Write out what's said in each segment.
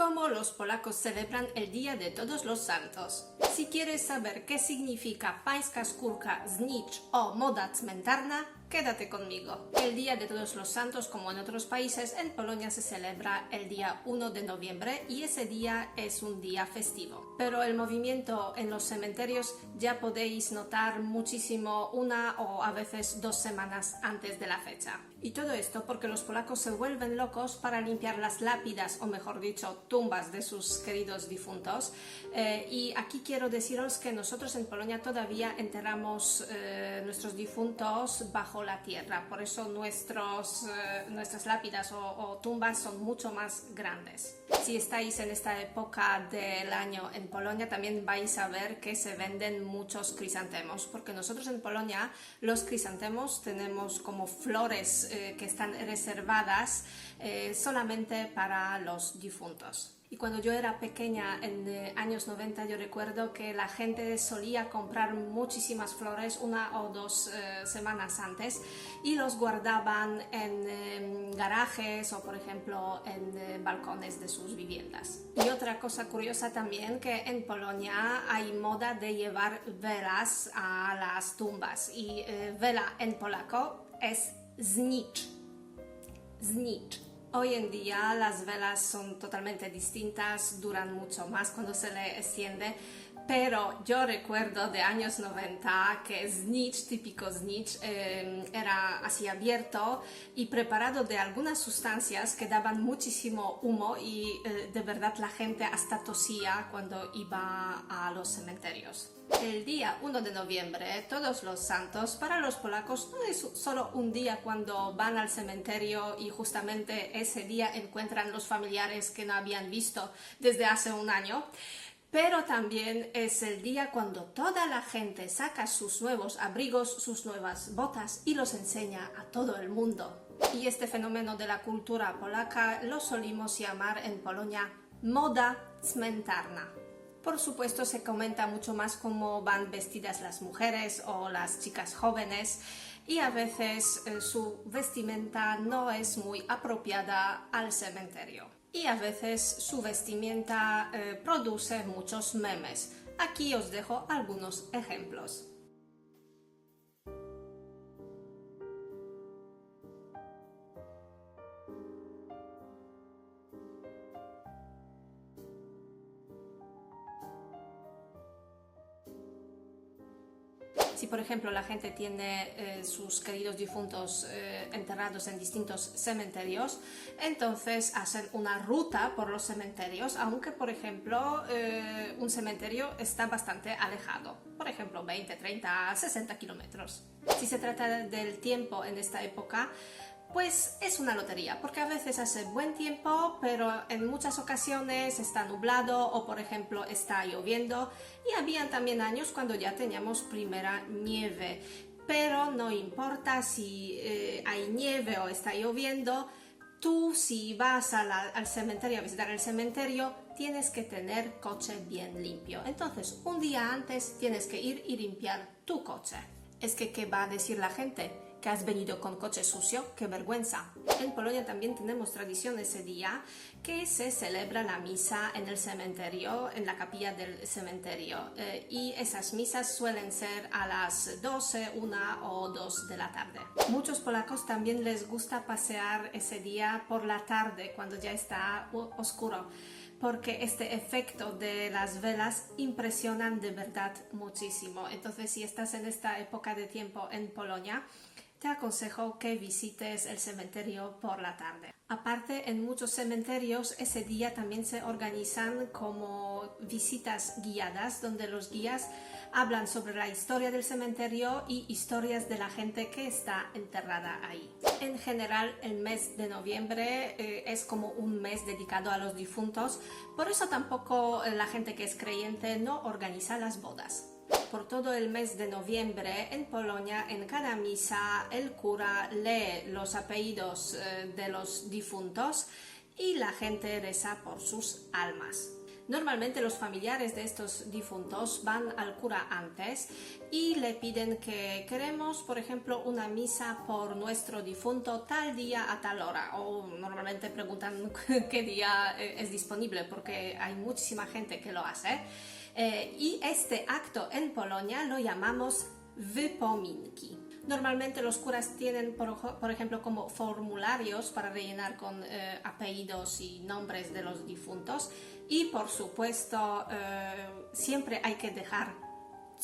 Cómo los polacos celebran el Día de Todos los Santos. Si quieres saber qué significa pańska skórka, znicz o moda cmentarna, quédate conmigo. El Día de Todos los Santos, como en otros países, en Polonia se celebra el día 1 de noviembre y ese día es un día festivo. Pero el movimiento en los cementerios ya podéis notar muchísimo una o a veces 2 semanas antes de la fecha. Y todo esto porque los polacos se vuelven locos para limpiar las lápidas, o mejor dicho, tumbas de sus queridos difuntos. Y aquí quiero deciros que nosotros en Polonia todavía enterramos nuestros difuntos bajo la tierra, por eso nuestras lápidas o tumbas son mucho más grandes. Si estáis en esta época del año en Polonia, también vais a ver que se venden muchos crisantemos, porque nosotros en Polonia los crisantemos tenemos como flores que están reservadas solamente para los difuntos. Y cuando yo era pequeña, en años 90, yo recuerdo que la gente solía comprar muchísimas flores 1 o 2 semanas antes y los guardaban en garajes o, por ejemplo, en balcones de sus viviendas. Y otra cosa curiosa también, que en Polonia hay moda de llevar velas a las tumbas. Y vela en polaco es znicz. Znicz. Hoy en día las velas son totalmente distintas, duran mucho más cuando se le enciende, pero yo recuerdo de años 90 que znicz, típico znicz, era así abierto y preparado de algunas sustancias que daban muchísimo humo y de verdad la gente hasta tosía cuando iba a los cementerios. El día 1 de noviembre, Todos los Santos, para los polacos no es solo un día cuando van al cementerio y justamente ese día encuentran los familiares que no habían visto desde hace un año, pero también es el día cuando toda la gente saca sus nuevos abrigos, sus nuevas botas y los enseña a todo el mundo. Y este fenómeno de la cultura polaca lo solimos llamar en Polonia moda cmentarna. Por supuesto, se comenta mucho más cómo van vestidas las mujeres o las chicas jóvenes y a veces su vestimenta no es muy apropiada al cementerio. Y a veces su vestimenta produce muchos memes. Aquí os dejo algunos ejemplos. Si por ejemplo la gente tiene sus queridos difuntos enterrados en distintos cementerios, entonces hacen una ruta por los cementerios, aunque por ejemplo un cementerio está bastante alejado, por ejemplo 20, 30, 60 kilómetros. Si se trata del tiempo en esta época, pues es una lotería, porque a veces hace buen tiempo, pero en muchas ocasiones está nublado o por ejemplo está lloviendo, y habían también años cuando ya teníamos primera nieve, pero no importa si hay nieve o está lloviendo, tú si vas al cementerio a visitar el cementerio tienes que tener coche bien limpio, entonces un día antes tienes que ir y limpiar tu coche. Es que ¿qué va a decir la gente? ¿Que has venido con coche sucio? ¡Qué vergüenza! En Polonia también tenemos tradición ese día que se celebra la misa en el cementerio, en la capilla del cementerio. Y esas misas suelen ser a las 12, 1 o 2 de la tarde. Muchos polacos también les gusta pasear ese día por la tarde, cuando ya está oscuro, porque este efecto de las velas impresionan de verdad muchísimo. Entonces, si estás en esta época de tiempo en Polonia, te aconsejo que visites el cementerio por la tarde. Aparte, en muchos cementerios ese día también se organizan como visitas guiadas, donde los guías hablan sobre la historia del cementerio y historias de la gente que está enterrada ahí. En general, el mes de noviembre es como un mes dedicado a los difuntos, por eso tampoco la gente que es creyente no organiza las bodas. Por todo el mes de noviembre en Polonia, en cada misa, el cura lee los apellidos de los difuntos y la gente reza por sus almas. Normalmente los familiares de estos difuntos van al cura antes y le piden que queremos, por ejemplo, una misa por nuestro difunto tal día a tal hora, o normalmente preguntan qué día es disponible porque hay muchísima gente que lo hace. Y este acto en Polonia lo llamamos wypominki. Normalmente los curas tienen, por ejemplo, como formularios para rellenar con apellidos y nombres de los difuntos y, por supuesto, siempre hay que dejar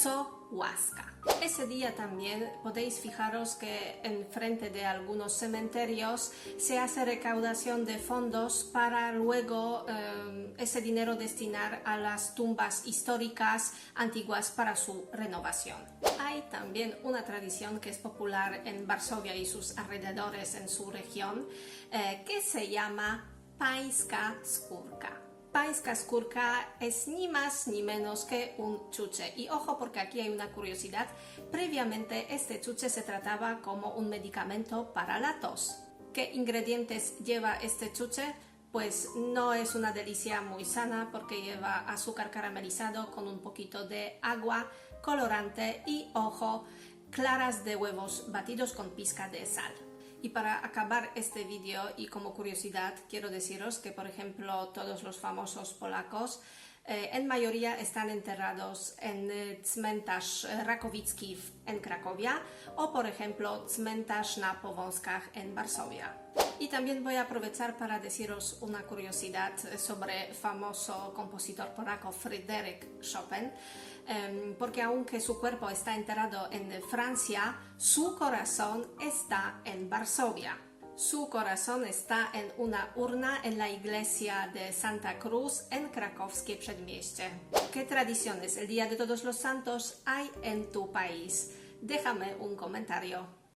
co łaska. Ese día también podéis fijaros que enfrente de algunos cementerios se hace recaudación de fondos para luego ese dinero destinar a las tumbas históricas antiguas para su renovación. Hay también una tradición que es popular en Varsovia y sus alrededores en su región que se llama pańska skórka. Pańska skórka es ni más ni menos que un chuche. Y ojo, porque aquí hay una curiosidad. Previamente este chuche se trataba como un medicamento para la tos. ¿Qué ingredientes lleva este chuche? Pues no es una delicia muy sana porque lleva azúcar caramelizado con un poquito de agua, colorante y, ojo, claras de huevos batidos con pizca de sal. Y para acabar este vídeo y como curiosidad quiero deciros que, por ejemplo, todos los famosos polacos en mayoría están enterrados en cmentarz Rakowicki en Cracovia o, por ejemplo, cmentarz na Powązkach en Varsovia. Y también voy a aprovechar para deciros una curiosidad sobre el famoso compositor polaco Fryderyk Chopin, porque aunque su cuerpo está enterrado en Francia, su corazón está en Varsovia. Su corazón está en una urna en la iglesia de Santa Cruz en Krakowskie Przedmieście. ¿Qué tradiciones el Día de Todos los Santos hay en tu país? Déjame un comentario.